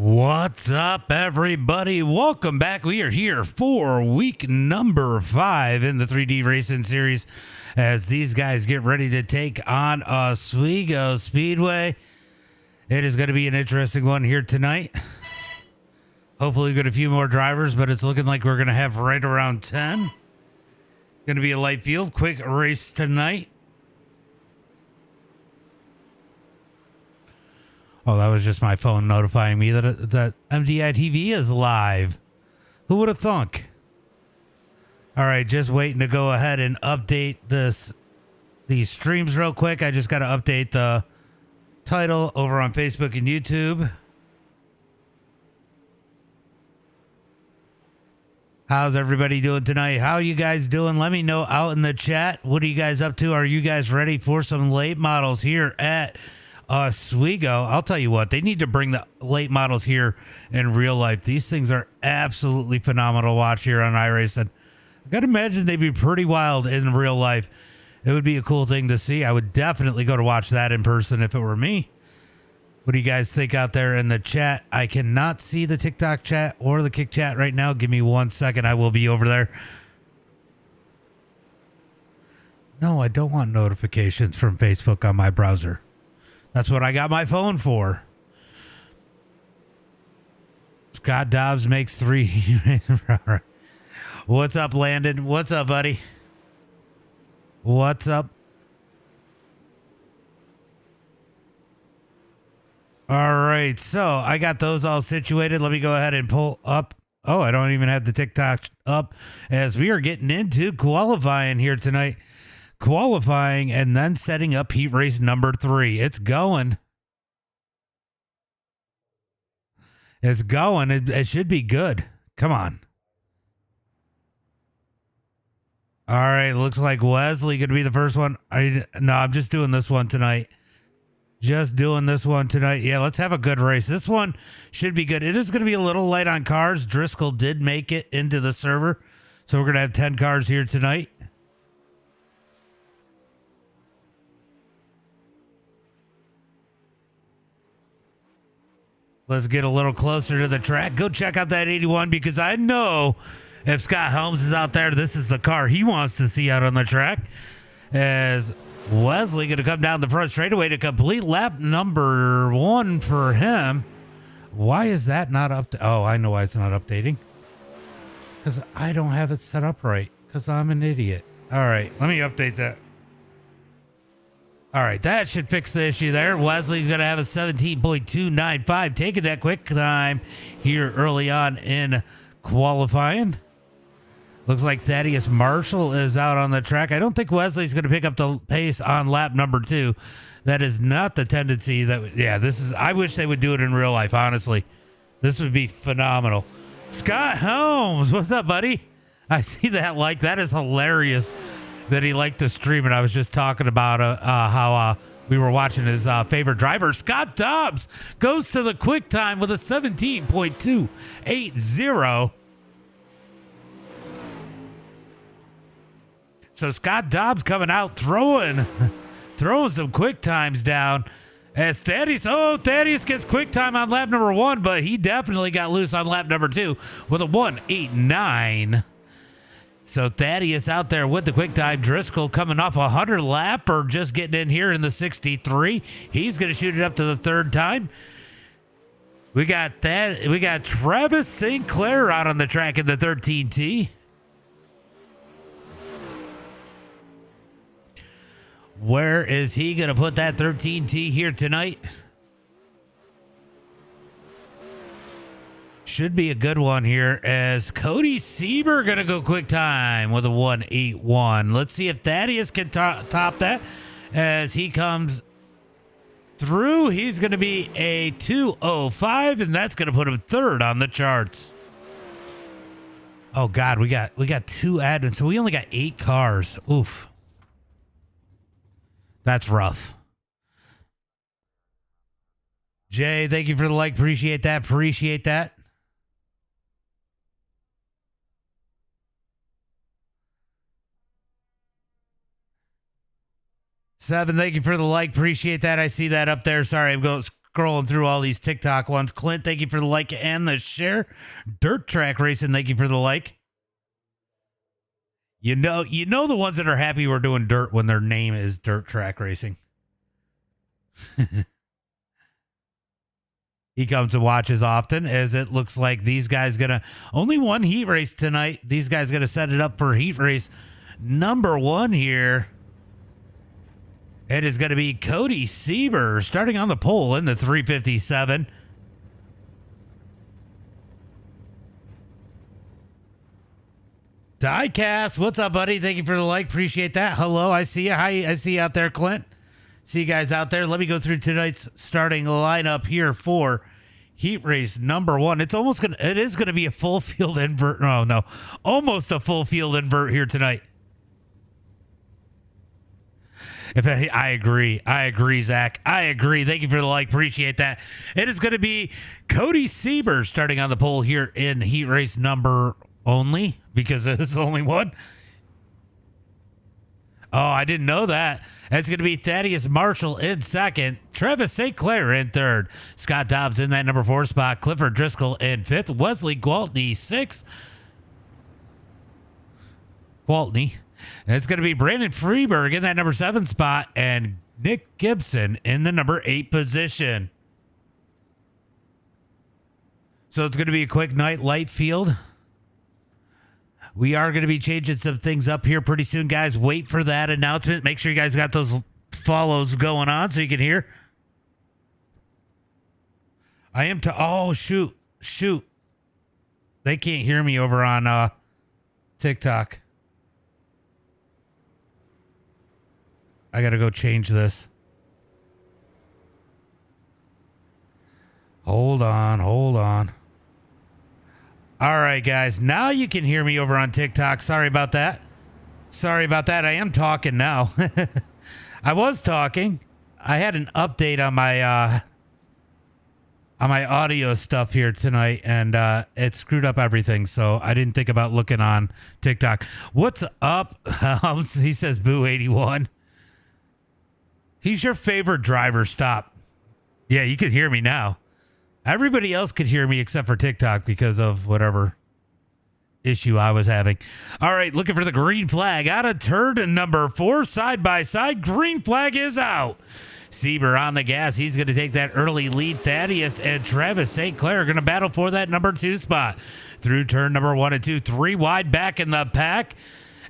What's up, everybody? Welcome back. We are here for week number 5 in the 3D Racing Series as these guys get ready to take on Oswego Speedway. It is going to be an interesting one here tonight. Hopefully we get a few more drivers, but it's looking like we're going to have right around 10. Going to be a light field, quick race tonight. Oh, that was just my phone notifying me that MDI TV is live. Who would have thunk? All right, just waiting to go ahead and update these streams real quick. I just got to update the title over on Facebook and YouTube. How's everybody doing tonight? How are you guys doing? Let me know out in the chat. What are you guys up to? Are you guys ready for some late models here at Oswego? I'll tell you what, they need to bring the late models here in real life. These things are absolutely phenomenal to watch here on iRacing. I gotta imagine they'd be pretty wild in real life. It would be a cool thing to see. I would definitely go to watch that in person if it were me. What do you guys think out there in the chat? I cannot see the TikTok chat or the Kick chat right now. Give me 1 second. I will be over there. No, I don't want notifications from Facebook on my browser. That's what I got my phone for. Scott Dobbs makes 3. What's up, Landon? What's up, buddy? What's up? All right, so I got those all situated. Let me go ahead and pull up. Oh, I don't even have the TikTok up as we are getting into qualifying here tonight. Qualifying and then setting up heat race number 3. It's going. It's going. It should be good. Come on. All right, looks like Wesley going to be the first one. No, I'm just doing this one tonight. Just doing this one tonight. Yeah, let's have a good race. This one should be good. It is going to be a little light on cars. Driscoll did make it into the server. So we're going to have 10 cars here tonight. Let's get a little closer to the track. Go check out that 81 because I know if Scott Helms is out there, this is the car he wants to see out on the track. As Wesley going to come down the front straightaway to complete lap number 1 for him. Why is that not up? Oh, I know why it's not updating. Because I don't have it set up right. Because I'm an idiot. All right, let me update that. All right, that should fix the issue there. Wesley's going to have a 17.295, taking that quick time here early on in qualifying. Looks like Thaddeus Marshall is out on the track. I don't think Wesley's going to pick up the pace on lap number 2. That is not the tendency that, yeah, this is, I wish they would do it in real life, honestly. This would be phenomenal. Scott Helms, what's up, buddy? I see that like, that is hilarious that he liked to stream it. I was just talking about how we were watching his favorite driver. Scott Dobbs goes to the quick time with a 17.280. So Scott Dobbs coming out throwing some quick times down as Thaddeus gets quick time on lap number 1, but he definitely got loose on lap number 2 with a 1:89. So Thaddeus out there with the quick time. Driscoll coming off a 100 lap or just getting in here in the 63. He's going to shoot it up to the 3rd time. We got Travis St. Clair out on the track in the 13T. Where is he going to put that 13T here tonight? Should be a good one here as Cody Sieber going to go quick time with a 1:81. Let's see if Thaddeus can top that as he comes through. He's going to be a 2:05, and that's going to put him 3rd on the charts. Oh, God, we got 2 admins, so we only got 8 cars. Oof. That's rough. Jay, thank you for the like. Appreciate that. Appreciate that. Seven, thank you for the like. Appreciate that. I see that up there. Sorry, I'm Scrolling through all these TikTok ones. Clint, thank you for the like and the share. Dirt Track Racing, thank you for the like. You know the ones that are happy we're doing dirt when their name is Dirt Track Racing. He comes to watch as often as it looks like these guys gonna only one heat race tonight. These guys gonna set it up for heat race number 1 here. It is going to be Cody Sieber starting on the pole in the 357. Diecast, what's up, buddy? Thank you for the like. Appreciate that. Hello, I see you. Hi, I see you out there, Clint. See you guys out there. Let me go through tonight's starting lineup here for heat race number 1. It is gonna be a full field invert. No, almost a full field invert here tonight. I agree, Zach. I agree. Thank you for the like. Appreciate that. It is going to be Cody Sieber starting on the pole here in heat race number only because it's only one. Oh, I didn't know that. It's going to be Thaddeus Marshall in second, Travis St. Clair in third, Scott Dobbs in that number 4 spot, Clifford Driscoll in fifth, Wesley Gwaltney sixth. And it's going to be Brandon Freeberg in that number 7 spot and Nick Gibson in the number 8 position. So it's going to be a quick night light field. We are going to be changing some things up here pretty soon, guys. Wait for that announcement. Make sure you guys got those follows going on so you can hear. Oh, shoot. They can't hear me over on TikTok. I got to go change this. Hold on. All right, guys. Now you can hear me over on TikTok. Sorry about that. I am talking now. I was talking. I had an update on my audio stuff here tonight, and it screwed up everything, so I didn't think about looking on TikTok. What's up? He says Boo 81. He's your favorite driver. Stop. Yeah, you could hear me now. Everybody else could hear me except for TikTok because of whatever issue I was having. All right, looking for the green flag out of turn number 4, side by side. Green flag is out. Sieber on the gas. He's going to take that early lead. Thaddeus and Travis St. Clair are going to battle for that number 2 spot. Through turn number 1 and 2, 3 wide back in the pack.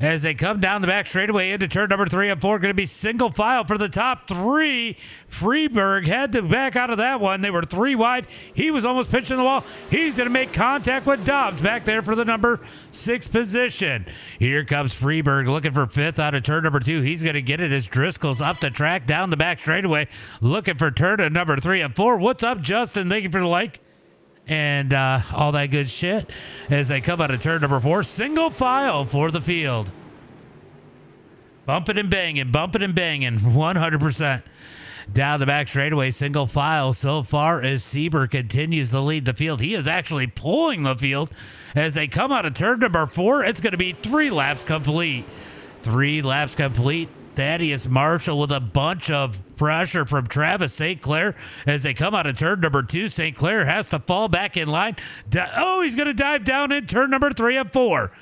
As they come down the back straightaway into turn number 3 and 4, going to be single file for the top 3. Freeberg had to back out of that one. They were 3 wide. He was almost pitching the wall. He's going to make contact with Dobbs back there for the number 6 position. Here comes Freeberg looking for 5th out of turn number 2. He's going to get it as Driscoll's up the track down the back straightaway looking for turn number 3 and 4. What's up, Justin? Thank you for the like. And all that good shit as they come out of turn number 4. Single file for the field. Bumping and banging, 100%. Down the back straightaway, single file so far as Sieber continues to lead the field. He is actually pulling the field as they come out of turn number 4. It's going to be 3 laps complete. 3 laps complete. Thaddeus Marshall with a bunch of pressure from Travis St. Clair as they come out of turn number 2. St. Clair has to fall back in line. He's going to dive down in turn number 3 and 4.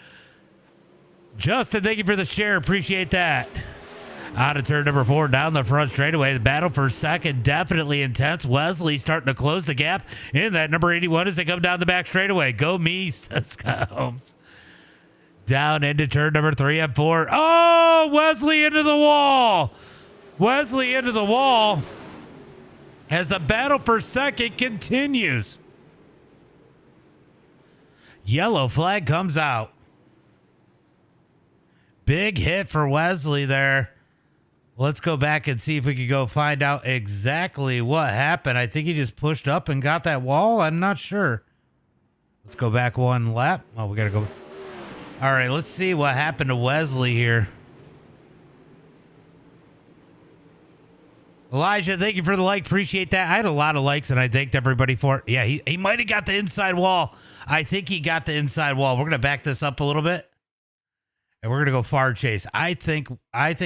Justin, thank you for the share. Appreciate that. Out of turn number 4, down the front straightaway. The battle for second, definitely intense. Wesley starting to close the gap in that number 81 as they come down the back straightaway. Go me, says Scott Holmes. Down into turn number 3 and 4. Oh, Wesley into the wall. As the battle for second continues. Yellow flag comes out. Big hit for Wesley there. Let's go back and see if we can go find out exactly what happened. I think he just pushed up and got that wall. I'm not sure. Let's go back one lap. Oh, we got to go. All right, let's see what happened to Wesley here. Elijah, thank you for the like. Appreciate that. I had a lot of likes, and I thanked everybody for it. Yeah, he might have got the inside wall. I think he got the inside wall. We're going to back this up a little bit, and we're going to go far chase. I think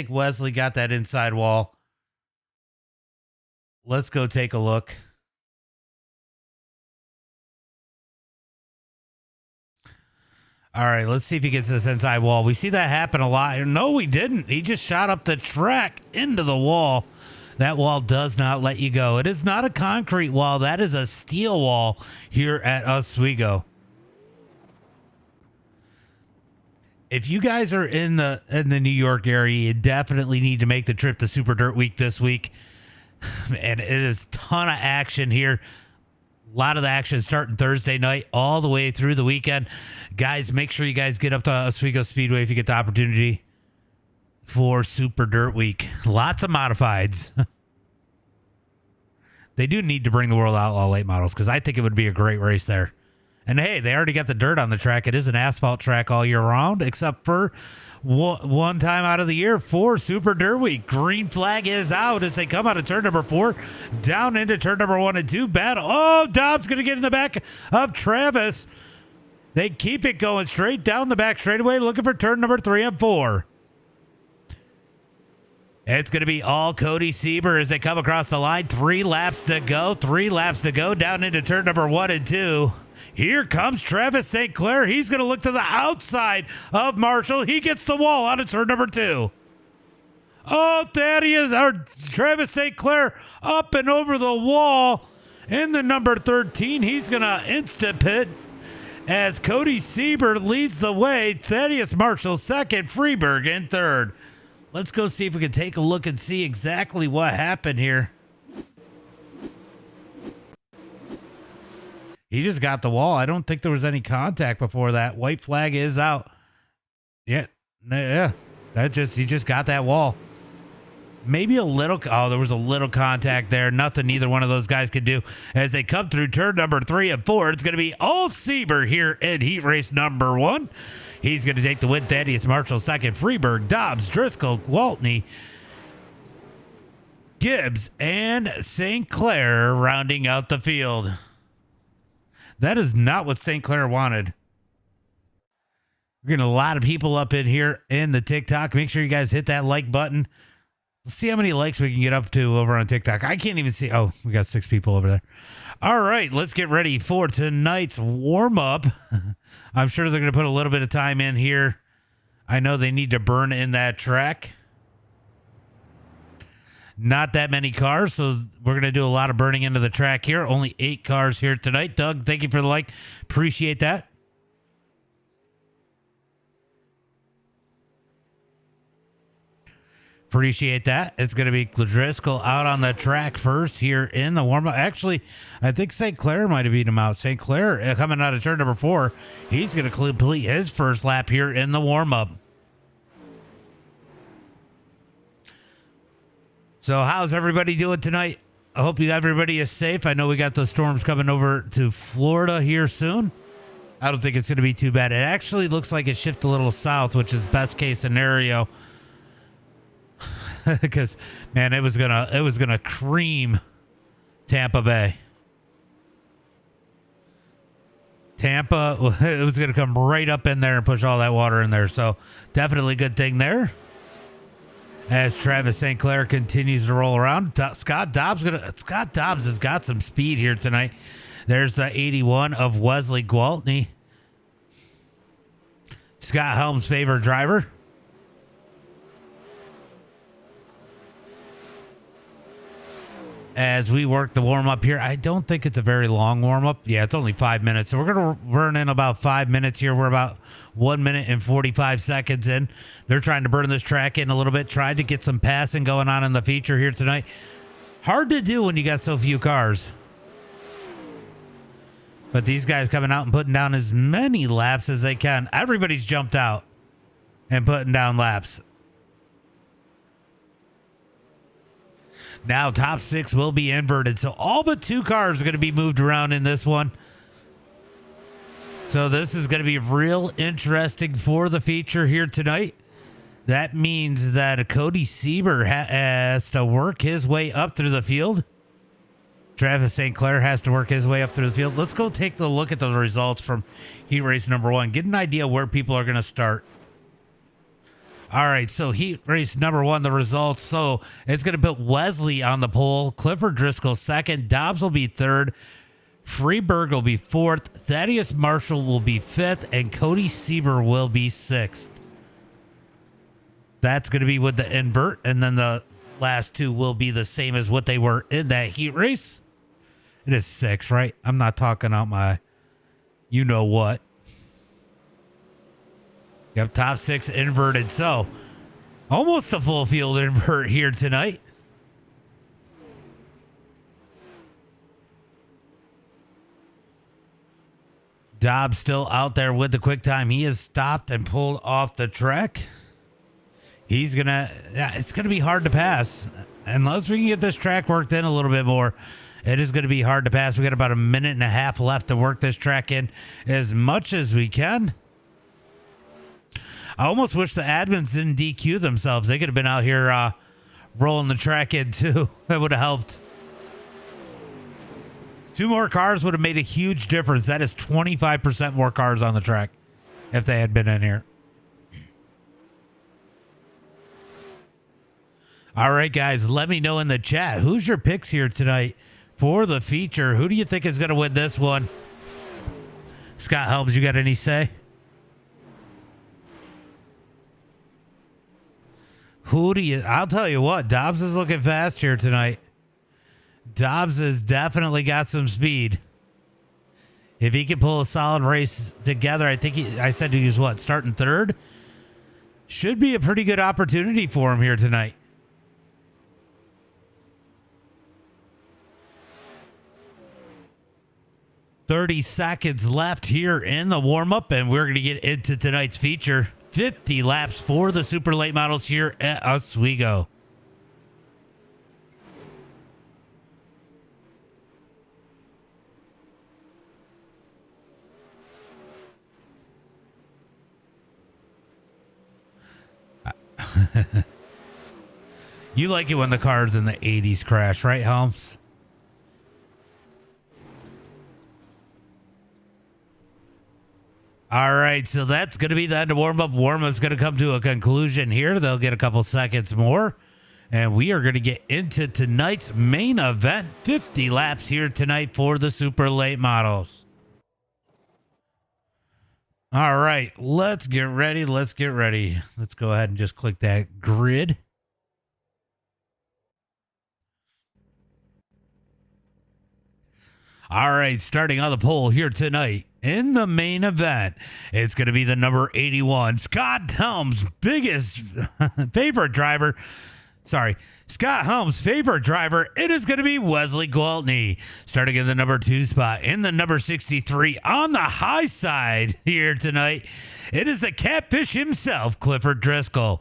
Wesley got that inside wall. Let's go take a look. All right, let's see if he gets this inside wall. We see that happen a lot. No, he didn't. He just shot up the track into the wall. That wall does not let you go. It is not a concrete wall. That is a steel wall here at Oswego. If you guys are in the New York area, you definitely need to make the trip to Super Dirt Week this week. And it is a ton of action here. A lot of the action starting Thursday night all the way through the weekend. Guys, make sure you guys get up to Oswego Speedway if you get the opportunity for Super Dirt Week. Lots of modifieds. They do need to bring the World Outlaw late models because I think it would be a great race there. And hey, they already got the dirt on the track. It is an asphalt track all year round, except for one time out of the year for Super Dirt Week. Green flag is out as they come out of turn number 4, down into turn number 1 and 2. Battle. Oh, Dobbs going to get in the back of Travis. They keep it going straight down the back straightaway, looking for turn number 3 and 4. It's going to be all Cody Sieber as they come across the line. 3 laps to go. 3 laps to go down into turn number 1 and 2. Here comes Travis St. Clair. He's going to look to the outside of Marshall. He gets the wall on turn number 2. Oh, Travis St. Clair up and over the wall in the number 13. He's going to instant pit as Cody Sieber leads the way. Thaddeus Marshall second, Freeberg in third. Let's go see if we can take a look and see exactly what happened here. He just got the wall. I don't think there was any contact before that. White flag is out. Yeah. He just got that wall. Maybe a little. Oh, there was a little contact there. Nothing neither one of those guys could do as they come through turn number 3 and 4. It's going to be all Sieber here in heat race number 1. He's going to take the win. Thaddeus Marshall second. Freeberg, Dobbs, Driscoll, Gwaltney, Gibbs, and St. Clair rounding out the field. That is not what St. Clair wanted. We're getting a lot of people up in here in the TikTok. Make sure you guys hit that like button. Let's see how many likes we can get up to over on TikTok. I can't even see. Oh, we got 6 people over there. All right, let's get ready for tonight's warm-up. I'm sure they're going to put a little bit of time in here. I know they need to burn in that track. Not that many cars, so we're going to do a lot of burning into the track here. Only 8 cars here tonight. Doug, thank you for the like. Appreciate that. Appreciate that. It's going to be Driscoll out on the track first here in the warm-up. Actually, I think St. Clair might have beat him out. St. Clair coming out of turn number 4. He's going to complete his first lap here in the warm-up. So how's everybody doing tonight? I hope everybody is safe. I know we got the storms coming over to Florida here soon. I don't think it's going to be too bad. It actually looks like it shifted a little south, which is best case scenario. Because man, it was gonna cream Tampa Bay. Tampa, it was gonna come right up in there and push all that water in there. So definitely good thing there. As Travis St. Clair continues to roll around, Scott Dobbs has got some speed here tonight. There's the 81 of Wesley Gwaltney, Scott Helm's favorite driver. As we work the warm-up here, I don't think it's a very long warm-up. Yeah, it's only 5 minutes. So we're going to burn in about 5 minutes here. We're about 1 minute and 45 seconds in. They're trying to burn this track in a little bit, trying to get some passing going on in the feature here tonight. Hard to do when you got so few cars. But these guys coming out and putting down as many laps as they can. Everybody's jumped out and putting down laps. Now top 6 will be inverted. So all but 2 cars are going to be moved around in this one. So this is going to be real interesting for the feature here tonight. That means that Cody Sieber has to work his way up through the field. Travis St. Clair has to work his way up through the field. Let's go take a look at the results from heat race number 1. Get an idea where people are going to start. All right, so heat race number 1, the results. So it's going to put Wesley on the pole. Clifford Driscoll second. Dobbs will be third. Freeberg will be 4th. Thaddeus Marshall will be 5th. And Cody Sieber will be 6th. That's going to be with the invert. And then the last two will be the same as what they were in that heat race. It is 6, right? I'm not talking out my you know what. Yep, top 6 inverted. So almost a full field invert here tonight. Dobbs still out there with the quick time. He has stopped and pulled off the track. It's gonna be hard to pass unless we can get this track worked in a little bit more. It is going to be hard to pass. We got about a minute and a half left to work this track in as much as we can. I almost wish the admins didn't DQ themselves. They could have been out here rolling the track in too. That would have helped. 2 more cars would have made a huge difference. That is 25% more cars on the track if they had been in here. All right, guys, let me know in the chat. Who's your picks here tonight for the feature? Who do you think is going to win this one? Scott Helms, you got any say? I'll tell you what, Dobbs is looking fast here tonight. Dobbs has definitely got some speed. If he can pull a solid race together, I said he was starting 3rd? Should be a pretty good opportunity for him here tonight. "30 seconds left here in the warm-up, and we're going to get into tonight's feature. 50 laps for the super late models here at Oswego. You like it when the cars in the 80s crash, right, Helms? All right, so that's going to be the end of warm-up. Warm-up's going to come to a conclusion here. They'll get a couple seconds more. And we are going to get into tonight's main event. 50 laps here tonight for the super late models. All right, let's get ready. Let's go ahead and just click that grid. All right, starting on the pole here tonight in the main event, it's going to be the number 81, Scott Helms' favorite driver. Scott Helms' favorite driver. It is going to be Wesley Gwaltney, starting in the number 2 spot. In the number 63 on the high side here tonight, it is the catfish himself, Clifford Driscoll.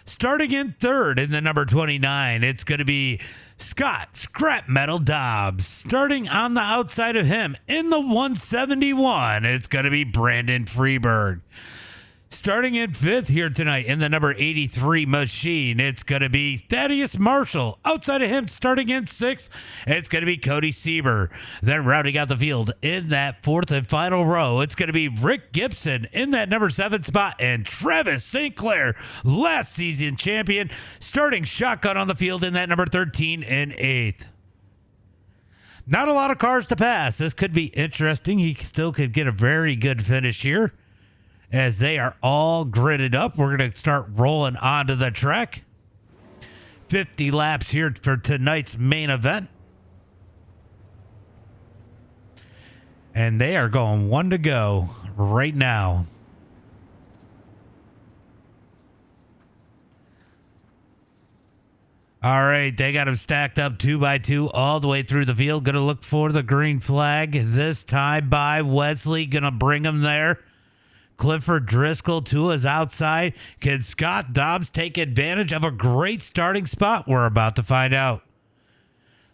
Starting in 3rd in the number 29, it's going to be Scott Scrap Metal Dobbs. Starting on the outside of him in the 171, it's going to be Brandon Freeberg. Starting in 5th here tonight in the number 83 machine, it's going to be Thaddeus Marshall. Outside of him, starting in 6th, it's going to be Cody Sieber. Then rounding out the field in that 4th and final row, it's going to be Rick Gibson in that number 7 spot, and Travis St. Clair, last season champion, starting shotgun on the field in that number 13 and 8th. Not a lot of cars to pass. This could be interesting. He still could get a very good finish here, as they are all gridded up. We're going to start rolling onto the track. 50 laps here for tonight's main event. And they are going 1 to go right now. All right, they got them stacked up 2 by 2 all the way through the field. Going to look for the green flag this time by Wesley. Going to bring him there. Clifford Driscoll to his outside. Can Scott Dobbs take advantage of a great starting spot? We're about to find out.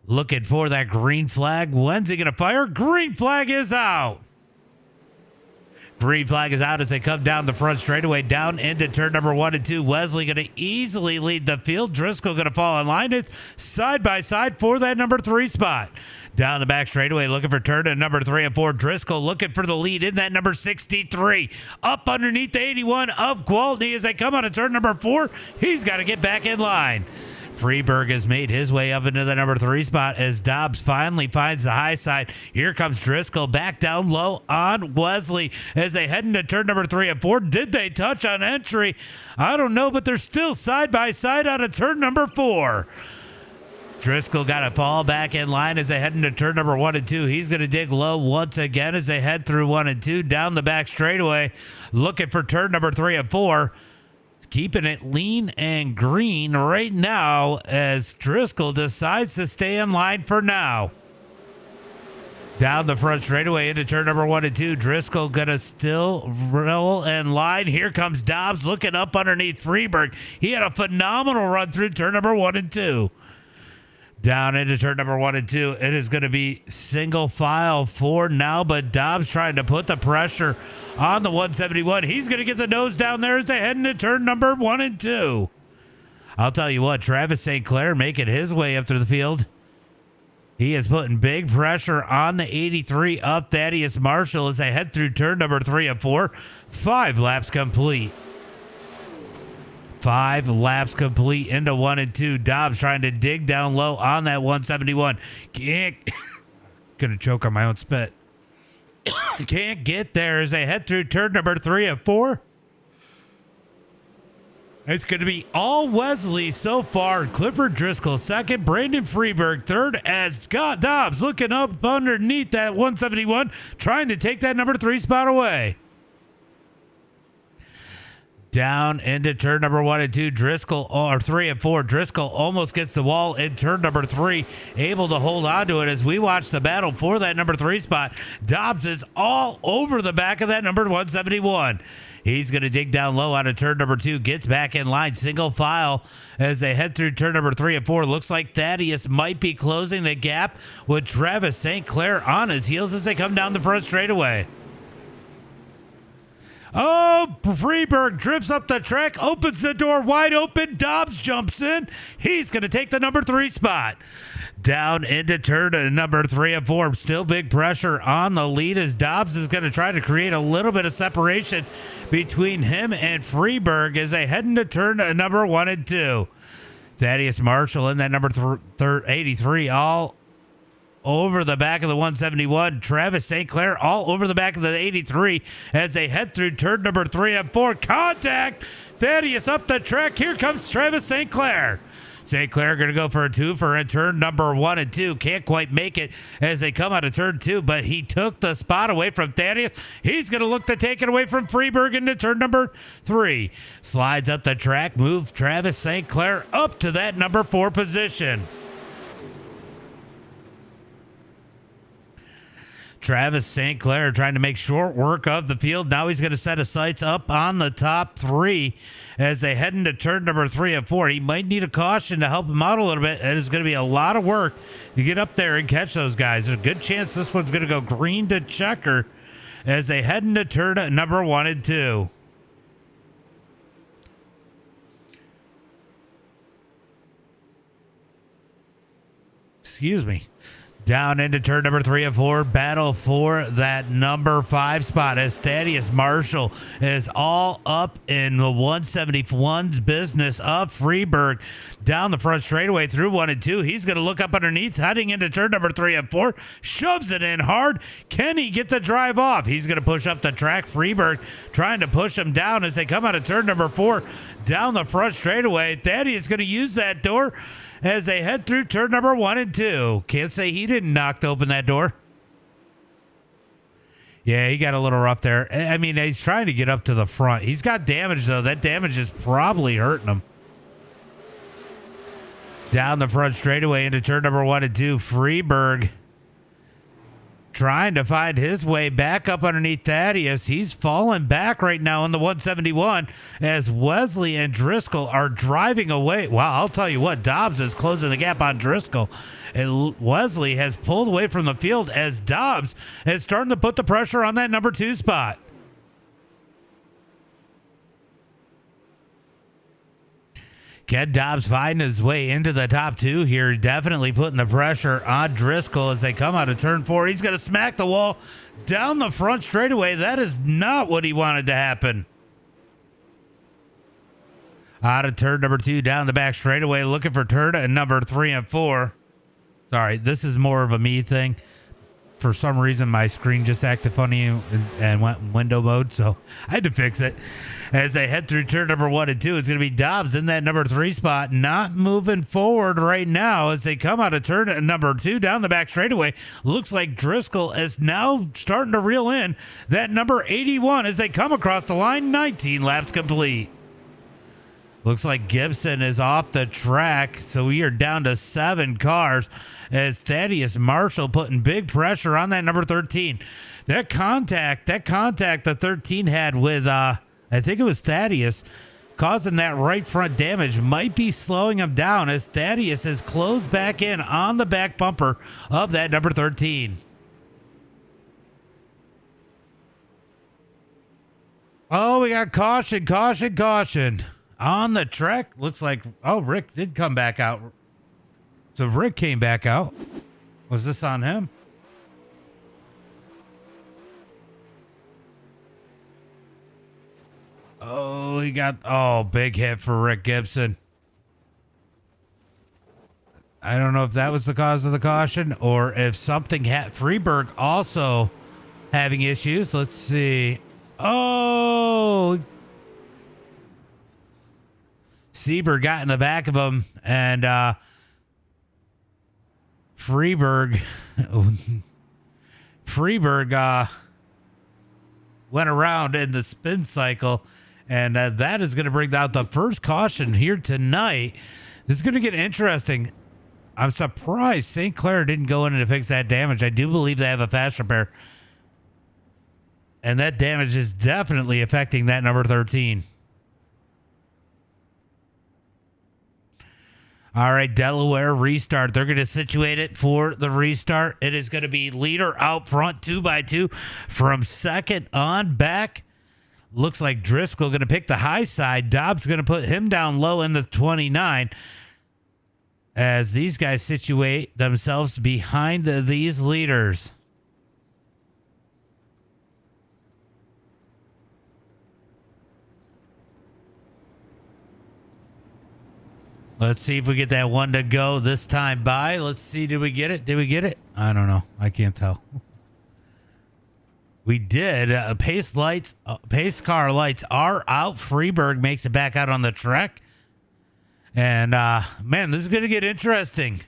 Looking for that green flag. When's he going to fire? Green flag is out. Green flag is out as they come down the front straightaway, down into turn number 1 and 2. Wesley going to easily lead the field. Driscoll going to fall in line. It's side by side for that number 3 spot. Down the back straightaway, looking for turn to number 3 and 4. Driscoll looking for the lead in that number 63. Up underneath the 81 of Gwaltney as they come out of turn number 4. He's got to get back in line. Freeberg has made his way up into the number 3 spot as Dobbs finally finds the high side. Here comes Driscoll back down low on Wesley as they head into turn number 3 and 4. Did they touch on entry? I don't know, but they're still side by side out of turn number 4. Driscoll got to fall back in line as they head into turn number 1 and 2. He's going to dig low once again as they head through 1 and 2 down the back straightaway, looking for turn number 3 and 4. Keeping it lean and green right now as Driscoll decides to stay in line for now. Down the front straightaway into turn number 1 and 2. Driscoll gonna still roll in line. Here comes Dobbs looking up underneath Freeberg. He had a phenomenal run through turn number 1 and 2. Down into turn number 1 and 2. It is going to be single file for now, but Dobbs trying to put the pressure on the 171. He's going to get the nose down there as they head into turn number 1 and 2. I'll tell you what, Travis St. Clair making his way up to the field. He is putting big pressure on the 83 up Thaddeus Marshall as they head through turn number 3 and 4. 5 laps complete. 5 laps complete into 1 and 2. Dobbs trying to dig down low on that 171. Gonna choke on my own spit. Can't get there as they head through turn number 3 and 4. It's going to be all Wesley so far. Clifford Driscoll second, Brandon Freeberg third, as Scott Dobbs looking up underneath that 171, trying to take that number 3 spot away. Down into turn number 1 and 2, Driscoll, or 3 and 4. Driscoll almost gets the wall in turn number 3, able to hold on to it as we watch the battle for that number 3 spot. Dobbs is all over the back of that number 171. He's going to dig down low out of turn number 2, gets back in line, single file as they head through turn number 3 and 4. Looks like Thaddeus might be closing the gap with Travis St. Clair on his heels as they come down the front straightaway. Oh, Freeberg drifts up the track, opens the door wide open. Dobbs jumps in. He's going to take the number 3 spot. Down into turn number 3 and 4. Still big pressure on the lead as Dobbs is going to try to create a little bit of separation between him and Freeberg as they head into turn number 1 and 2. Thaddeus Marshall in that number 83 all over the back of the 171. Travis St. Clair all over the back of the 83 as they head through turn number 3 and 4. Contact! Thaddeus up the track. Here comes Travis St. Clair. St. Clair going to go for a twofer in turn number 1 and 2. Can't quite make it as they come out of turn 2, but he took the spot away from Thaddeus. He's going to look to take it away from Freeberg into turn number 3. Slides up the track, move Travis St. Clair up to that number 4 position. Travis St. Clair trying to make short work of the field. Now he's going to set his sights up on the top 3 as they head into turn number 3 and 4. He might need a caution to help him out a little bit. It is going to be a lot of work to get up there and catch those guys. There's a good chance this one's going to go green to checker as they head into turn number 1 and 2. Excuse me. Down into turn number 3 and 4. Battle for that number 5 spot as Thaddeus Marshall is all up in the 171's business of Freeberg. Down the front straightaway through 1 and 2. He's going to look up underneath, heading into turn number 3 and 4. Shoves it in hard. Can he get the drive off? He's going to push up the track. Freeberg trying to push him down as they come out of turn number 4. Down the front straightaway. Thaddeus going to use that door as they head through turn number 1 and 2. Can't say he didn't knock open that door. Yeah, he got a little rough there. I mean, he's trying to get up to the front. He's got damage, though. That damage is probably hurting him. Down the front straightaway into turn number 1 and 2. Freeberg trying to find his way back up underneath Thaddeus. He's falling back right now in the 171 as Wesley and Driscoll are driving away. Wow, I'll tell you what, Dobbs is closing the gap on Driscoll. And Wesley has pulled away from the field as Dobbs is starting to put the pressure on that number 2 spot. Ken Dobbs finding his way into the top 2 here, definitely putting the pressure on Driscoll as they come out of turn 4. He's going to smack the wall down the front straightaway. That is not what he wanted to happen. Out of turn number 2, down the back straightaway, looking for turn number 3 and 4. Sorry, this is more of a me thing. For some reason, my screen just acted funny and went in window mode, so I had to fix it. As they head through turn number 1 and 2, it's going to be Dobbs in that number 3 spot, not moving forward right now as they come out of turn number 2 down the back straightaway. Looks like Driscoll is now starting to reel in that number 81 as they come across the line. 19 laps complete. Looks like Gibson is off the track, so we are down to 7 cars as Thaddeus Marshall putting big pressure on that number 13. That contact the 13 had with, I think it was Thaddeus, causing that right front damage might be slowing him down as Thaddeus has closed back in on the back bumper of that number 13. Oh, we got caution. On the track, looks like, oh, Rick did come back out. So Rick came back out. Was this on him? Oh, he got, oh, big hit for Rick Gibson. I don't know if that was the cause of the caution or if something had Freeberg also having issues. Let's see. Oh, Sieber got in the back of him, and Freeberg went around in the spin cycle, and that is going to bring out the first caution here tonight. This is going to get interesting. I'm surprised St. Clair didn't go in and fix that damage. I do believe they have a fast repair, and that damage is definitely affecting that number 13. All right, Delaware restart. They're going to situate it for the restart. It is going to be leader out front, 2x2 from second on back. Looks like Driscoll going to pick the high side. Dobbs going to put him down low in the 29 as these guys situate themselves behind these leaders. Let's see if we get that one to go this time by. Let's see. Did we get it? I don't know. I can't tell. We did. Pace car lights are out. Freeberg makes it back out on the track. And, man, this is going to get interesting.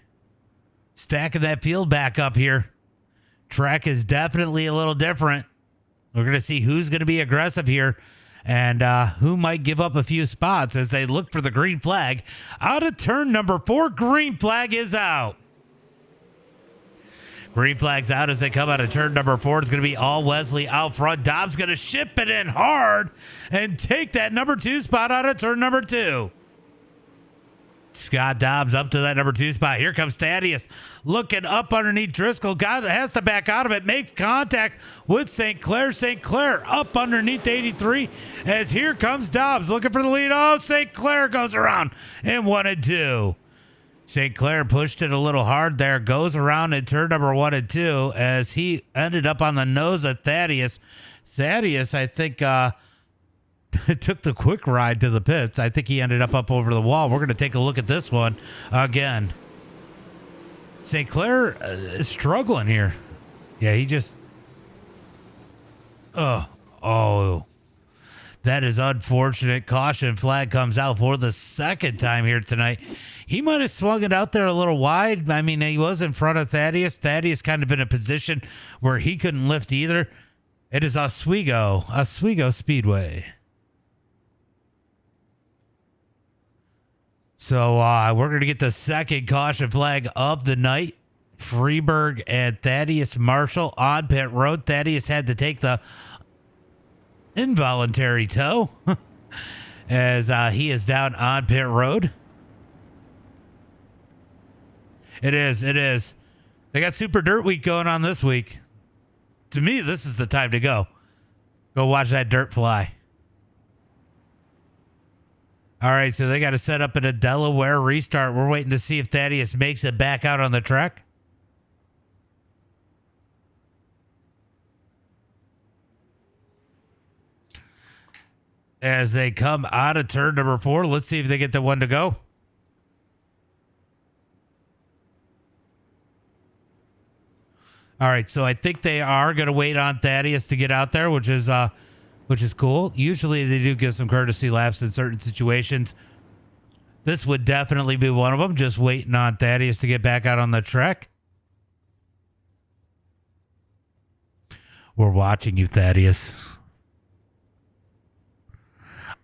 Stacking that field back up here. Track is definitely a little different. We're going to see who's going to be aggressive here. And who might give up a few spots as they look for the green flag. Out of turn number 4, green flag is out. Green flag's out as they come out of turn number 4. It's going to be all Wesley out front. Dobbs going to ship it in hard and take that number 2 spot out of turn number 2. Scott Dobbs up to that number 2 spot. Here comes Thaddeus looking up underneath Driscoll. Has to back out of it. Makes contact with St. Clair. St. Clair up underneath 83 as here comes Dobbs looking for the lead. Oh, St. Clair goes around in 1 and 2. St. Clair pushed it a little hard there. Goes around in turn number 1 and 2 as he ended up on the nose of Thaddeus. Thaddeus, I think, took the quick ride to the pits. I think he ended up over the wall. We're going to take a look at this one again. St. Clair is struggling here. Yeah, he just... Oh. That is unfortunate. Caution flag comes out for the second time here tonight. He might have swung it out there a little wide. I mean, he was in front of Thaddeus. Thaddeus kind of in a position where he couldn't lift either. It is Oswego Speedway. So we're going to get the second caution flag of the night. Freeberg and Thaddeus Marshall on pit road. Thaddeus had to take the involuntary tow as he is down on pit road. It is. They got Super Dirt Week going on this week. To me, this is the time to go. Go watch that dirt fly. All right, so they got to set up in a Delaware restart. We're waiting to see if Thaddeus makes it back out on the track. as they come out of turn number 4. Let's see if they get the one to go. All right, so I think they are going to wait on Thaddeus to get out there, which is cool. Usually they do give some courtesy laps in certain situations. This would definitely be one of them, just waiting on Thaddeus to get back out on the track. We're watching you, Thaddeus.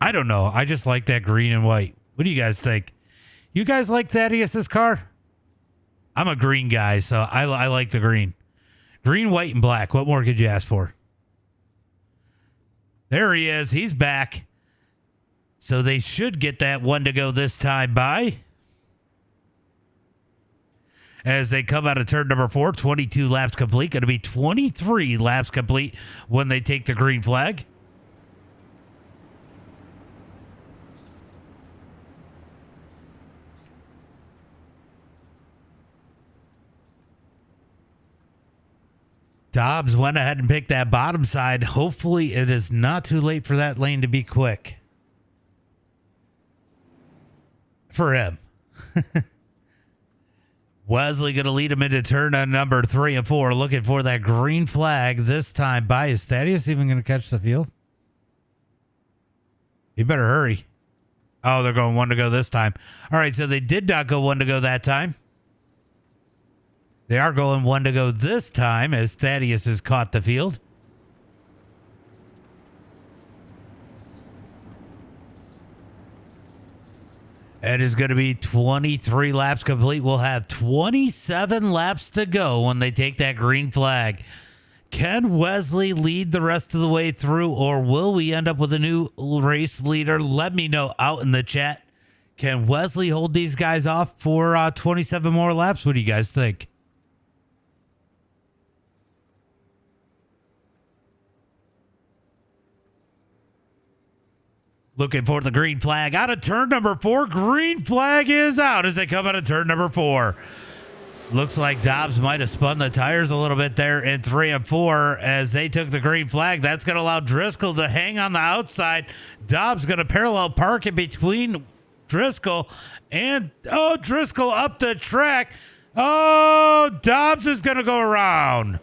I don't know. I just like that green and white. What do you guys think? You guys like Thaddeus's car? I'm a green guy, so I like the green. Green, white, and black. What more could you ask for? There he is. He's back. So they should get that one to go this time by. As they come out of turn number 4, 22 laps complete. Going to be 23 laps complete when they take the green flag. Dobbs went ahead and picked that bottom side. Hopefully it is not too late for that lane to be quick. For him. Wesley going to lead him into turn on number 3 and 4. Looking for that green flag this time by. Is Thaddeus even going to catch the field? You better hurry. Oh, they're going one to go this time. All right, so they did not go one to go that time. They are going one to go this time as Thaddeus has caught the field. It is going to be 23 laps complete. We'll have 27 laps to go when they take that green flag. Can Wesley lead the rest of the way through, or will we end up with a new race leader? Let me know out in the chat. Can Wesley hold these guys off for 27 more laps? What do you guys think? Looking for the green flag out of turn number 4. Green flag is out as they come out of turn number 4. Looks like Dobbs might have spun the tires a little bit there in 3 and 4 as they took the green flag. That's going to allow Driscoll to hang on the outside. Dobbs going to parallel park in between Driscoll and, Driscoll up the track. Oh, Dobbs is going to go around.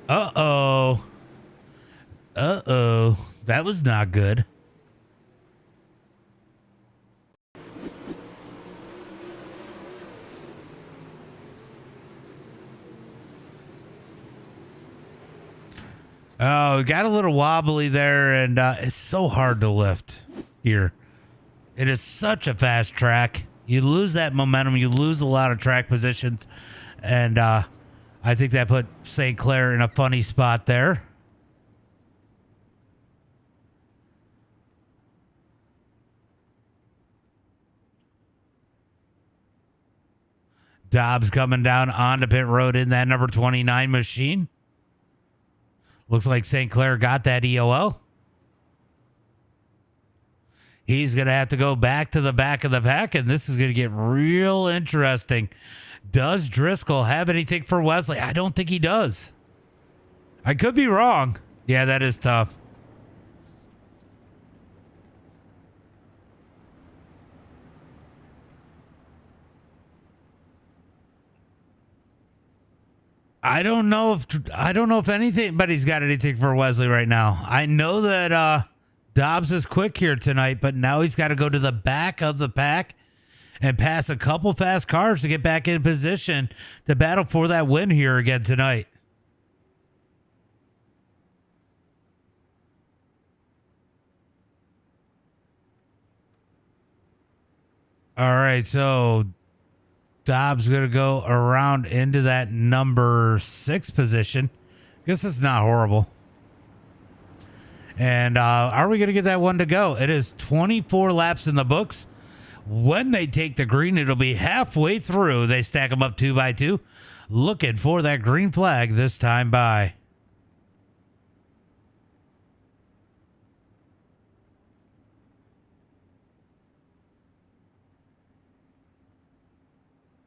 Uh-oh. Uh-oh. That was not good. Oh, got a little wobbly there, and it's so hard to lift here. It is such a fast track. You lose that momentum. You lose a lot of track positions, and I think that put St. Clair in a funny spot there. Dobbs coming down onto pit road in that number 29 machine. Looks like St. Clair got that EOL. He's going to have to go back to the back of the pack, and this is going to get real interesting. Does Driscoll have anything for Wesley? I don't think he does. I could be wrong. Yeah, that is tough. I don't know if anybody's got anything for Wesley right now. I know that Dobbs is quick here tonight, but now he's got to go to the back of the pack and pass a couple fast cars to get back in position to battle for that win here again tonight. All right, so Dobbs going to go around into that number 6 position. Guess it's not horrible. And are we going to get that one to go? It is 24 laps in the books. When they take the green, it'll be halfway through. They stack them up 2 by 2. Looking for that green flag this time by.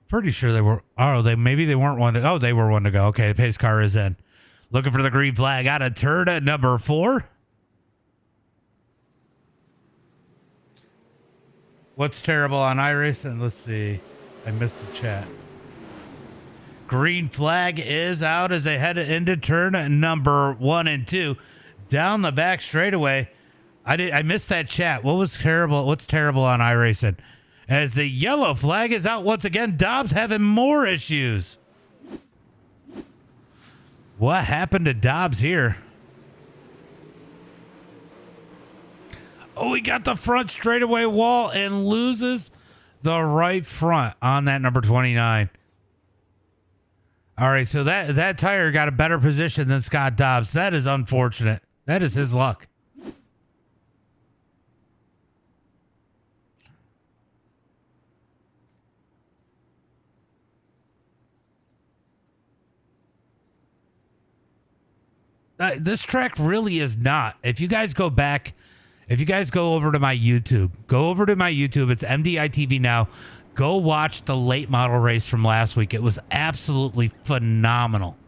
Pretty sure they were. Oh, maybe they weren't one to. Oh, they were one to go. Okay, the pace car is in. Looking for the green flag out of turn at number 4. What's terrible on iRacing? Let's see. I missed the chat. Green flag is out as they head into turn number 1 and 2. Down the back straightaway. I missed that chat. What was terrible? What's terrible on iRacing? As the yellow flag is out once again, Dobbs having more issues. What happened to Dobbs here? Oh, he got the front straightaway wall and loses the right front on that number 29. All right, so that tire got a better position than Scott Dobbs. That is unfortunate. That is his luck. This track really is not. If you guys go back, if you guys go over to my YouTube, It's MDITV now. Go watch the late model race from last week. It was absolutely phenomenal.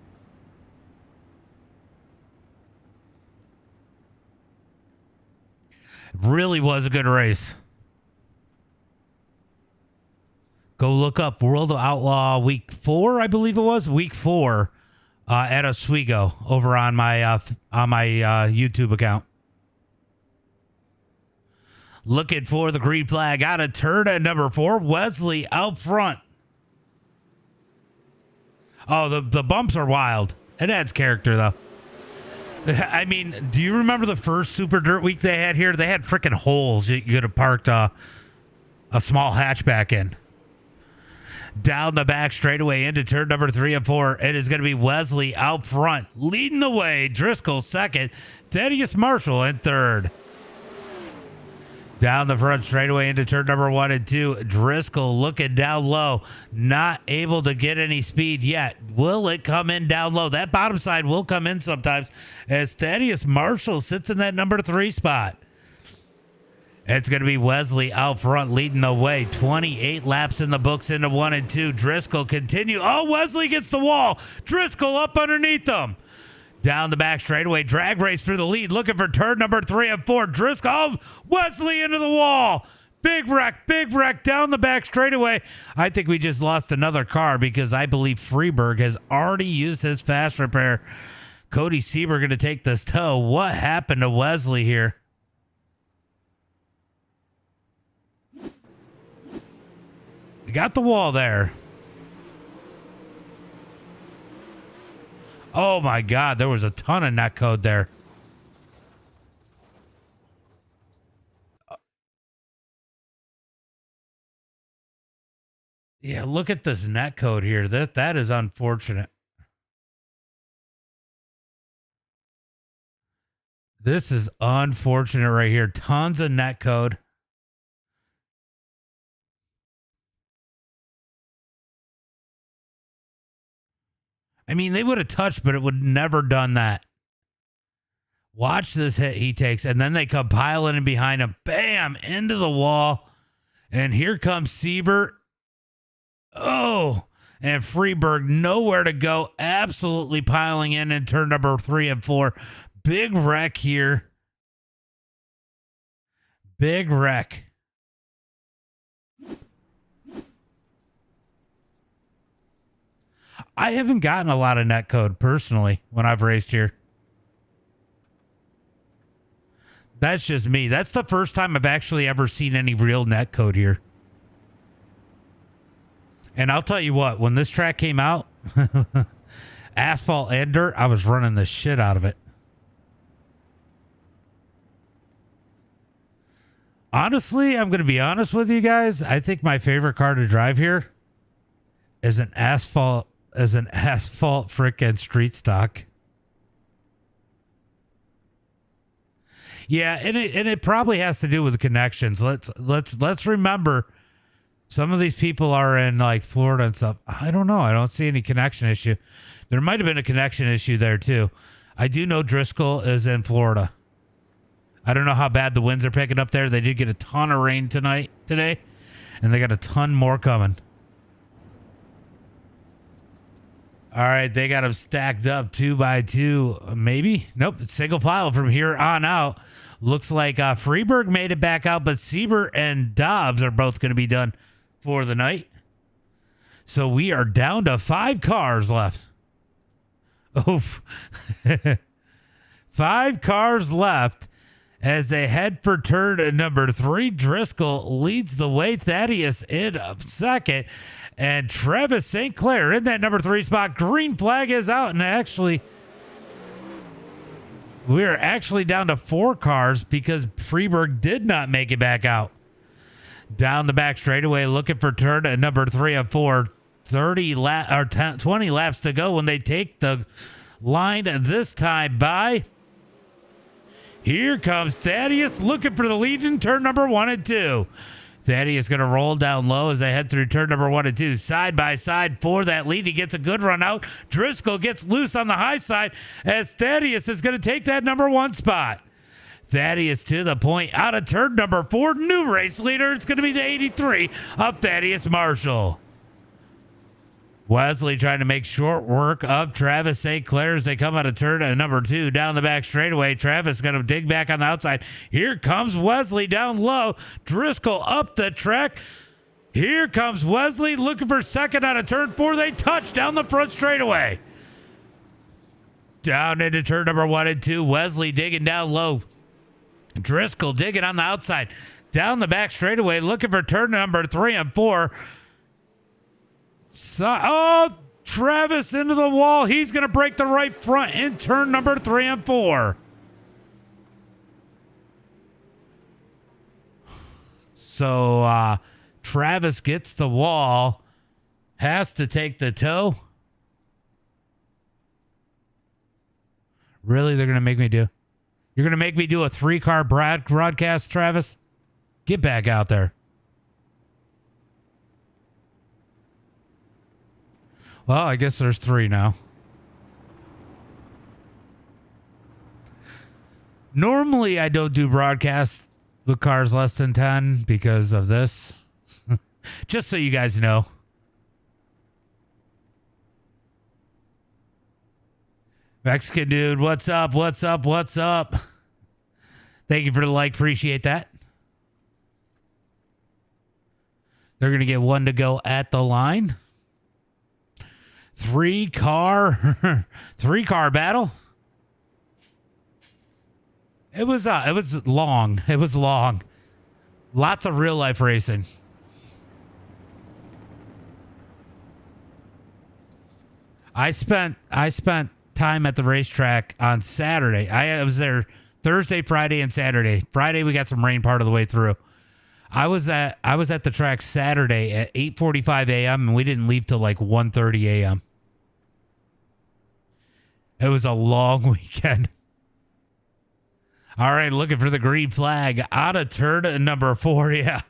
It really was a good race. Go look up World of Outlaw Week 4, I believe it was. Week 4. At Oswego over on my YouTube account. Looking for the green flag out of turn at number 4. Wesley out front. Oh, the bumps are wild. It adds character, though. I mean, do you remember the first Super Dirt Week they had here? They had freaking holes you could have parked a small hatchback in. Down the back straightaway into turn number 3 and 4. It is going to be Wesley out front, leading the way. Driscoll second. Thaddeus Marshall in third. Down the front straightaway into turn number 1 and 2. Driscoll looking down low. Not able to get any speed yet. Will it come in down low? That bottom side will come in sometimes as Thaddeus Marshall sits in that number 3 spot. It's going to be Wesley out front leading the way. 28 laps in the books into 1 and 2. Driscoll continue. Oh, Wesley gets the wall. Driscoll up underneath them. Down the back straightaway. Drag race through the lead. Looking for turn number 3 and 4. Driscoll. Oh, Wesley into the wall. Big wreck down the back straightaway. I think we just lost another car because I believe Freeberg has already used his fast repair. Cody Sieber going to take this tow. What happened to Wesley here? We got the wall there. Oh my God, there was a ton of net code there. Yeah, look at this net code here. That is unfortunate. This is unfortunate right here. Tons of net code. I mean, they would have touched, but it would never done that. Watch this hit he takes, and then they come piling in behind him. Bam! Into the wall. And here comes Siebert. Oh! And Freeberg nowhere to go. Absolutely piling in turn number 3 and 4. Big wreck here. Big wreck. I haven't gotten a lot of net code personally when I've raced here. That's just me. That's the first time I've actually ever seen any real net code here. And I'll tell you what, when this track came out, asphalt and dirt, I was running the shit out of it. Honestly, I'm going to be honest with you guys. I think my favorite car to drive here is an asphalt frickin' street stock. Yeah, and it probably has to do with the connections. Let's remember some of these people are in like Florida and stuff. I don't know. I don't see any connection issue. There might have been a connection issue there too. I do know Driscoll is in Florida. I don't know how bad the winds are picking up there. They did get a ton of rain today, and they got a ton more coming. All right, they got them stacked up 2 by 2. Maybe? Nope, single file from here on out. Looks like Freeberg made it back out, but Siebert and Dobbs are both going to be done for the night. So we are down to 5 cars left. Oof. 5 cars left as they head for turn number 3. Driscoll leads the way. Thaddeus in second. And Travis St. Clair in that number 3 spot. Green flag is out. And actually, we're actually down to 4 cars because Freeberg did not make it back out. Down the back straightaway, looking for turn number 3 and 4. 20 laps to go when they take the line this time by. Here comes Thaddeus looking for the lead in turn number 1 and 2. Thaddeus going to roll down low as they head through turn number 1 and 2. Side by side for that lead. He gets a good run out. Driscoll gets loose on the high side as Thaddeus is going to take that number 1 spot. Thaddeus to the point out of turn number 4. New race leader. It's going to be the 83 of Thaddeus Marshall. Wesley trying to make short work of Travis St. Clair as they come out of turn number 2 down the back straightaway. Travis going to dig back on the outside. Here comes Wesley down low. Driscoll up the track. Here comes Wesley looking for second out of turn 4. They touch down the front straightaway. Down into turn number 1 and 2. Wesley digging down low. Driscoll digging on the outside. Down the back straightaway looking for turn number 3 and 4. Travis into the wall. He's going to break the right front in turn number 3 and 4. So Travis gets the wall, has to take the toe. Really? They're going to make me do? You're going to make me do a 3-car broadcast, Travis? Get back out there. Well, I guess there's 3 now. Normally, I don't do broadcasts with cars less than 10 because of this. Just so you guys know. Mexican dude, what's up? What's up? What's up? Thank you for the like. Appreciate that. They're going to get 1 to go at the line. 3-car battle. It was long. It was long. Lots of real life racing. I spent time at the racetrack on Saturday. I was there Thursday, Friday, and Saturday. Friday we got some rain part of the way through. I was at the track Saturday at 8:45 a.m. and we didn't leave till like 1:30 a.m. It was a long weekend. All right, looking for the green flag out of turn number 4. Yeah,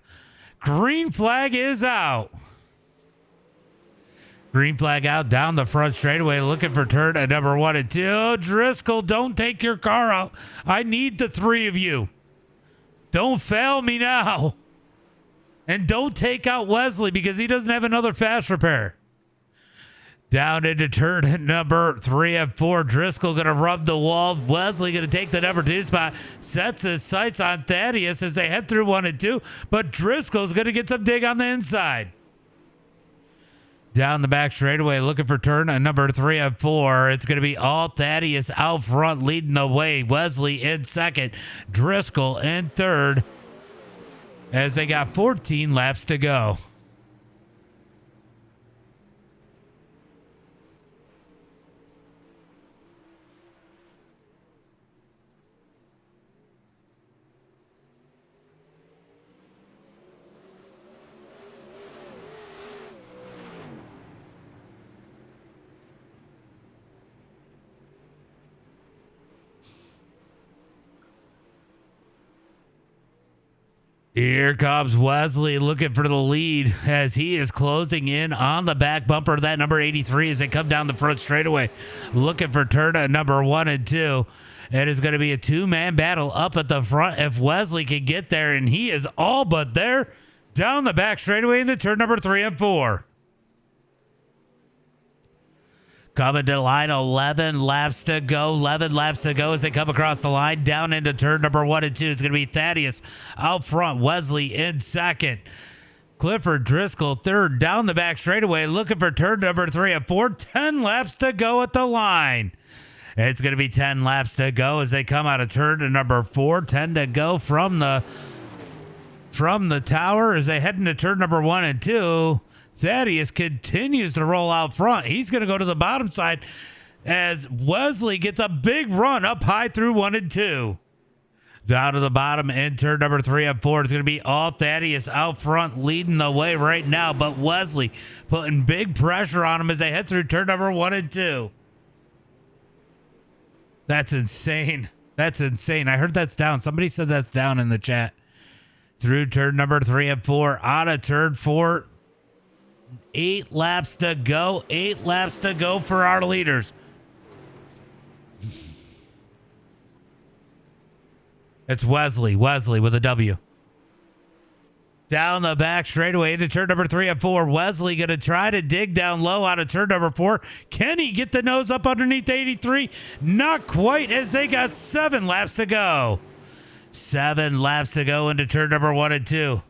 green flag is out. Green flag out down the front straightaway, looking for turn number 1 and 2. Driscoll, don't take your car out. I need the 3 of you. Don't fail me now. And don't take out Wesley because he doesn't have another fast repair. Down into turn number 3 and 4. Driscoll going to rub the wall. Wesley going to take the number 2 spot. Sets his sights on Thaddeus as they head through 1 and 2. But Driscoll's going to get some dig on the inside. Down the back straightaway, looking for turn number 3 and 4. It's going to be all Thaddeus out front, leading the way. Wesley in second. Driscoll in third. As they got 14 laps to go. Here comes Wesley looking for the lead as he is closing in on the back bumper of that number 83 as they come down the front straightaway. Looking for turn number 1 and 2. It is going to be a 2-man battle up at the front if Wesley can get there, and he is all but there. Down the back straightaway into turn number 3 and 4. Coming to the line, 11 laps to go. 11 laps to go as they come across the line. Down into turn number 1 and 2. It's going to be Thaddeus out front. Wesley in second. Clifford Driscoll third. Down the back straightaway. Looking for turn number 3 and 4. 10 laps to go at the line. It's going to be 10 laps to go as they come out of turn to number 4. 10 to go from the tower as they head into turn number 1 and 2. Thaddeus continues to roll out front. He's going to go to the bottom side as Wesley gets a big run up high through 1 and 2. Down to the bottom in turn number 3 and 4. It's going to be all Thaddeus out front leading the way right now, but Wesley putting big pressure on him as they head through turn number 1 and 2. That's insane. That's insane. I heard that's down. Somebody said that's down in the chat. Through turn number 3 and 4. Out of turn 4. 8 laps to go. 8 laps to go for our leaders. It's Wesley. Wesley with a W. Down the back straightaway into turn number 3 and 4. Wesley going to try to dig down low out of turn number 4. Can he get the nose up underneath 83? Not quite, as they got 7 laps to go. 7 laps to go into turn number 1 and 2.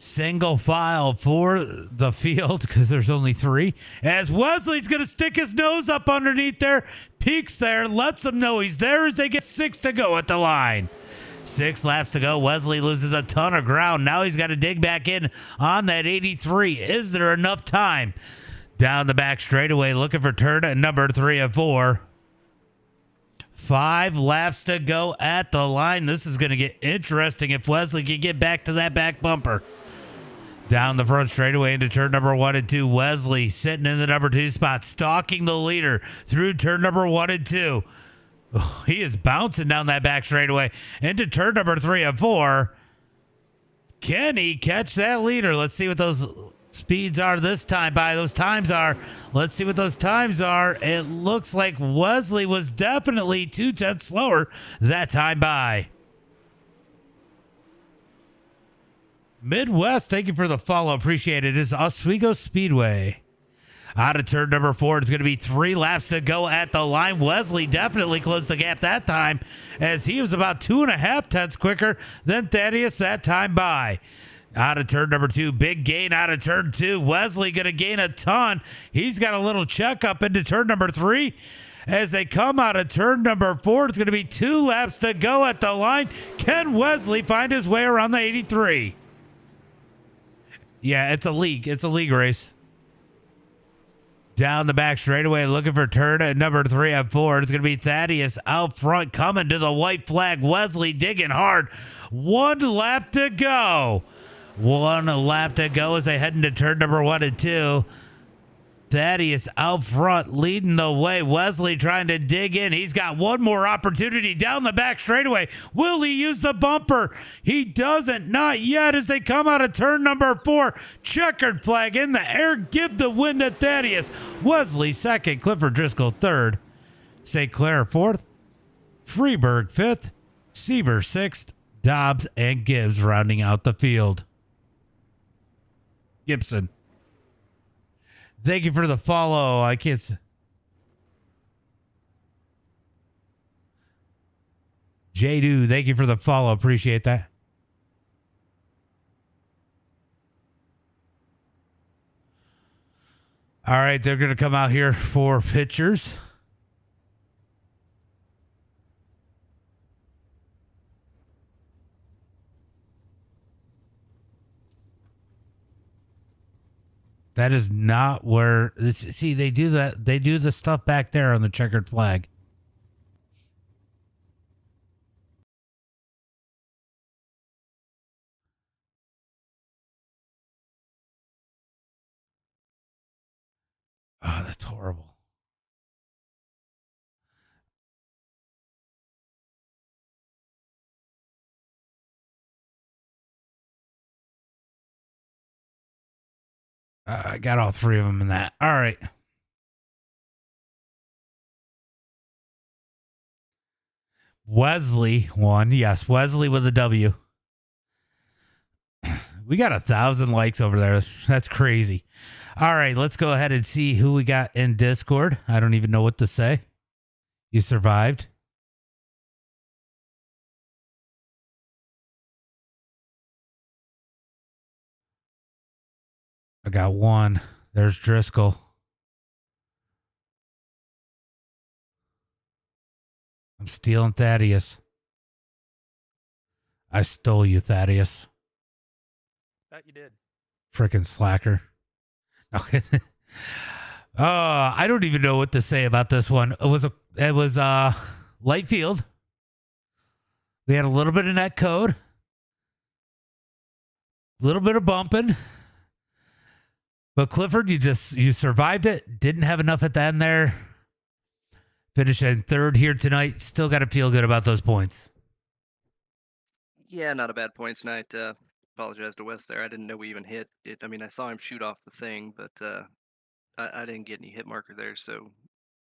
Single file for the field because there's only 3. As Wesley's going to stick his nose up underneath there. Peeks there, lets them know he's there as they get 6 to go at the line. 6 laps to go. Wesley loses a ton of ground. Now he's got to dig back in on that 83. Is there enough time? Down the back straightaway looking for turn at number 3 and 4. 5 laps to go at the line. This is going to get interesting if Wesley can get back to that back bumper. Down the front straightaway into turn number 1 and 2. Wesley sitting in the number 2 spot, stalking the leader through turn number 1 and 2. Oh, he is bouncing down that back straightaway into turn number 3 and 4. Can he catch that leader? Let's see what those speeds are this time. Let's see what those times are. It looks like Wesley was definitely 2/10 slower that time by. Midwest, thank you for the follow. Appreciate it. It's Oswego Speedway. Out of turn number 4, it's going to be 3 laps to go at the line. Wesley definitely closed the gap that time as he was about 2.5 tenths quicker than Thaddeus that time by. Out of turn number 2, big gain out of turn 2. Wesley going to gain a ton. He's got a little check up into turn number 3. As they come out of turn number 4, it's going to be 2 laps to go at the line. Can Wesley find his way around the 83? Yeah, it's a league. It's a league race. Down the back straightaway, looking for turn at number 3 and 4. It's going to be Thaddeus out front, coming to the white flag. Wesley digging hard. 1 lap to go. 1 lap to go as they head into turn number 1 and 2. Thaddeus out front, leading the way. Wesley trying to dig in. He's got one more opportunity down the back straightaway. Will he use the bumper? He doesn't. Not yet as they come out of turn number 4. Checkered flag in the air. Give the win to Thaddeus. Wesley second. Clifford Driscoll third. St. Clair fourth. Freeburg fifth. Seaver sixth. Dobbs and Gibbs rounding out the field. Gibson. Thank you for the follow. I can't say. J-Do, thank you for the follow. Appreciate that. All right, they're going to come out here for pictures. That is not where. See, they do that. They do the stuff back there on the checkered flag. Oh, that's horrible. I got all 3 of them in that. All right. Wesley won. Yes, Wesley with a W. We got 1,000 likes over there. That's crazy. All right, let's go ahead and see who we got in Discord. I don't even know what to say. You survived. I got one. There's Driscoll. I'm stealing Thaddeus. I stole you, Thaddeus. That you did. Frickin' slacker. Okay. I don't even know what to say about this one. It was light field. We had a little bit of net code. A little bit of bumping. But Clifford, you survived it. Didn't have enough at the end there. Finished in third here tonight. Still got to feel good about those points. Yeah, not a bad points night. Apologize to Wes there. I didn't know we even hit it. I mean, I saw him shoot off the thing, but I didn't get any hit marker there, so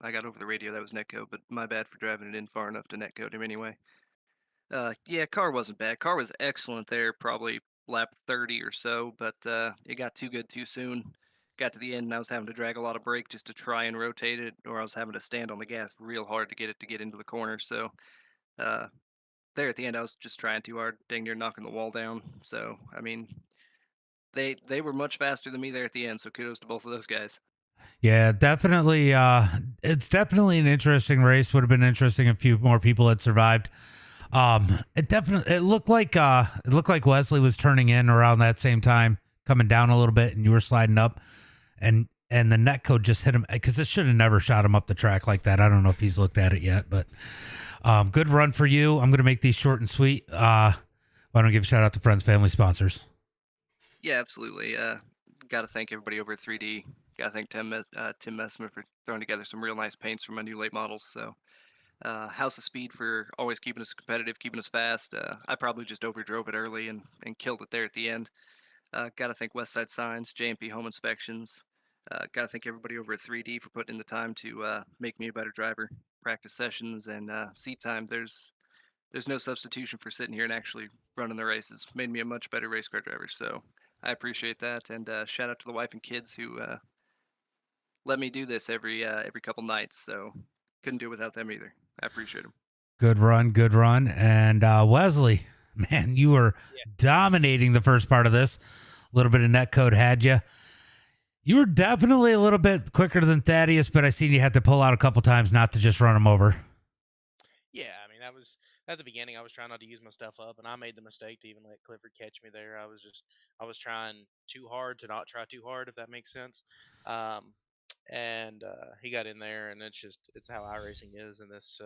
I got over the radio. That was netcode, but my bad for driving it in far enough to netcode him anyway. Yeah, car wasn't bad. Car was excellent there, probably lap 30 or so, but it got too good too soon. Got to the end, and I was having to drag a lot of brake just to try and rotate it, or I was having to stand on the gas real hard to get it to get into the corner. So uh, there at the end, I was just trying too hard, dang near knocking the wall down. So I mean, they were much faster than me there at the end. So kudos to both of those guys. Yeah, definitely. It's definitely an interesting race. Would have been interesting if a few more people had survived. It looked like Wesley was turning in around that same time, coming down a little bit, and you were sliding up, and the net code just hit him because it should have never shot him up the track like that. I don't know if he's looked at it yet, but good run for you. I'm gonna make these short and sweet. Why don't I give a shout out to friends, family, sponsors? Yeah, absolutely. Got to thank everybody over at 3D. Got to thank Tim Messmer for throwing together some real nice paints for my new late models. So House of Speed for always keeping us competitive, keeping us fast. I probably just overdrove it early and killed it there at the end. Got to thank Westside Signs, JMP Home Inspections. Got to thank everybody over at 3D for putting in the time to make me a better driver. Practice sessions and seat time. There's no substitution for sitting here and actually running the races. Made me a much better race car driver. So I appreciate that. And shout out to the wife and kids who let me do this every couple nights. So couldn't do it without them either. I appreciate them. Good run. And Wesley, man, you were dominating the first part of this. A little bit of net code had you. You were definitely a little bit quicker than Thaddeus, but I seen you had to pull out a couple times not to just run him over. Yeah, I mean that was at the beginning. I was trying not to use my stuff up, and I made the mistake to even let Clifford catch me there. I was trying too hard to not try too hard, if that makes sense. Um, and he got in there, and it's how iRacing is in this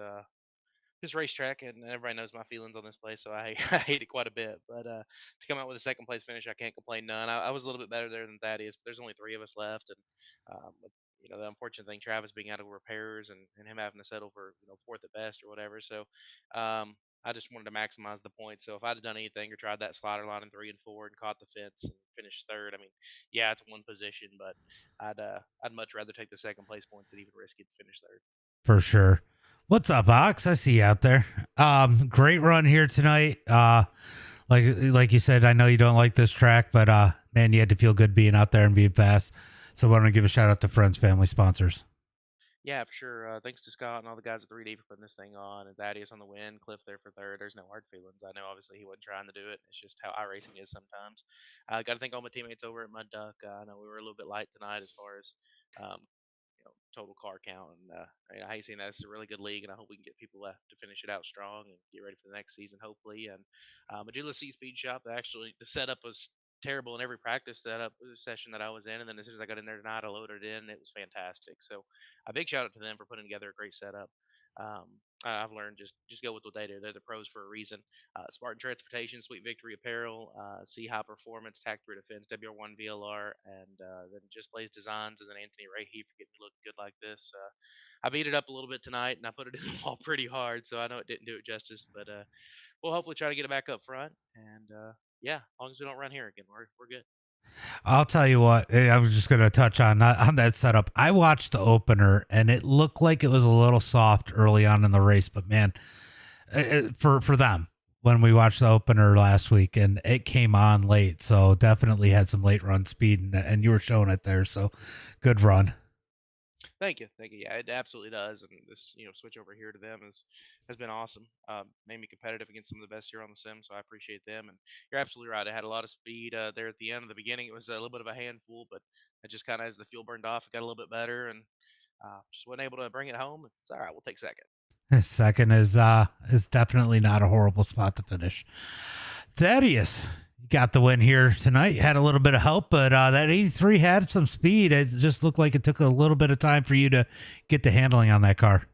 racetrack, and everybody knows my feelings on this place, so I I hate it quite a bit. But to come out with a second place finish, I can't complain none. I was a little bit better there than Thaddeus, but there's only three of us left, and with, the unfortunate thing, Travis being out of repairs and him having to settle for fourth at best or whatever. So I just wanted to maximize the points. So if I'd have done anything or tried that slider line in 3 and 4 and caught the fence and finished third, I mean, yeah, it's one position, but I'd much rather take the second place points than even risk it to finish third. For sure. What's up, Ox? I see you out there. Great run here tonight. Like you said, I know you don't like this track, but man, you had to feel good being out there and being fast. So why don't I give a shout out to friends, family, sponsors? Yeah, for sure. Thanks to Scott and all the guys at 3D for putting this thing on, and Thaddeus on the win, Cliff there for third. There's no hard feelings. I know, obviously, he wasn't trying to do it. It's just how iRacing is sometimes. Got to thank all my teammates over at Mud Duck. I know we were a little bit light tonight as far as um, total car count, and I hate seeing that. It's a really good league, and I hope we can get people left to finish it out strong and get ready for the next season, hopefully. And Medula Seat Speed Shop, actually, the setup was terrible in every practice setup session that I was in, and then as soon as I got in there tonight, I loaded it in. It was fantastic. So a big shout out to them for putting together a great setup. I've learned just go with what they do. They're the pros for a reason. Spartan Transportation, Sweet Victory Apparel, C High Performance, Tactory Defense, WR1 VLR, and then Just Blaze Designs, and then Anthony Rahe for getting me looking good like this. I beat it up a little bit tonight, and I put it in the wall pretty hard, so I know it didn't do it justice, but we'll hopefully try to get it back up front. And yeah, as long as we don't run here again, we're good. I'll tell you what. I was just going to touch on that setup. I watched the opener, and it looked like it was a little soft early on in the race. But man, for them, when we watched the opener last week, and it came on late, so definitely had some late run speed, and you were showing it there. So good run. Thank you, thank you. Yeah, it absolutely does, and this switch over here to them has been awesome. Made me competitive against some of the best here on the sim, so I appreciate them. And you're absolutely right. I had a lot of speed there at the end. Of the beginning, it was a little bit of a handful, but I just kind of as the fuel burned off, it got a little bit better, and just wasn't able to bring it home. It's all right. We'll take second. Second is definitely not a horrible spot to finish. Thaddeus, you got the win here tonight. Had a little bit of help, but that 83 had some speed. It just looked like it took a little bit of time for you to get the handling on that car.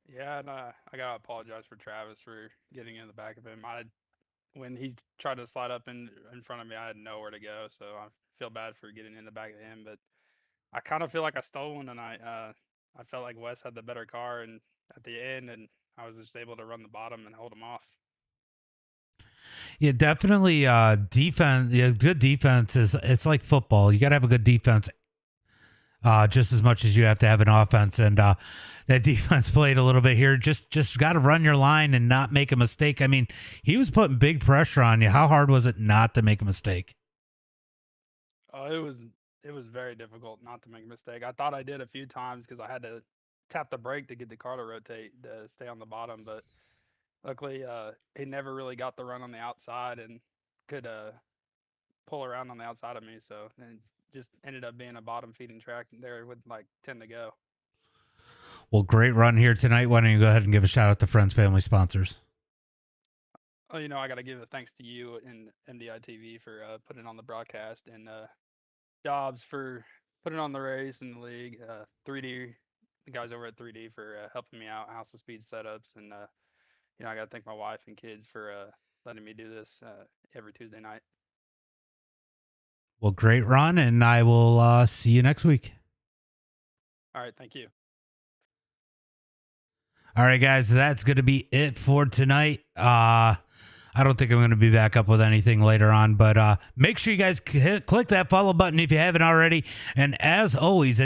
Yeah, and I gotta apologize for Travis for getting in the back of him. When he tried to slide up in front of me, I had nowhere to go, so I feel bad for getting in the back of him. But I kind of feel like I stole one tonight. I felt like Wes had the better car, and at the end, and I was just able to run the bottom and hold him off. Yeah, definitely. Defense. Yeah, good defense is. It's like football. You got to have a good defense, just as much as you have to have an offense. And that defense played a little bit here. Just got to run your line and not make a mistake. I mean, he was putting big pressure on you. How hard was it not to make a mistake? Oh, it was very difficult not to make a mistake. I thought I did a few times because I had to tap the brake to get the car to rotate to stay on the bottom, but luckily he never really got the run on the outside and could pull around on the outside of me. So and just ended up being a bottom feeding track there with like 10 to go. Well, great run here tonight. Why don't you go ahead and give a shout out to friends, family, sponsors? Oh, I got to give a thanks to you and MDI TV for putting on the broadcast and Jobs for putting on the race in the league. 3D, the guys over at 3D for helping me out, House of Speed setups, and I got to thank my wife and kids for letting me do this every Tuesday night. Well, great run, and I will see you next week. All right, thank you. All right, guys, that's going to be it for tonight. I don't think I'm going to be back up with anything later on, but make sure you guys click that follow button if you haven't already. And as always,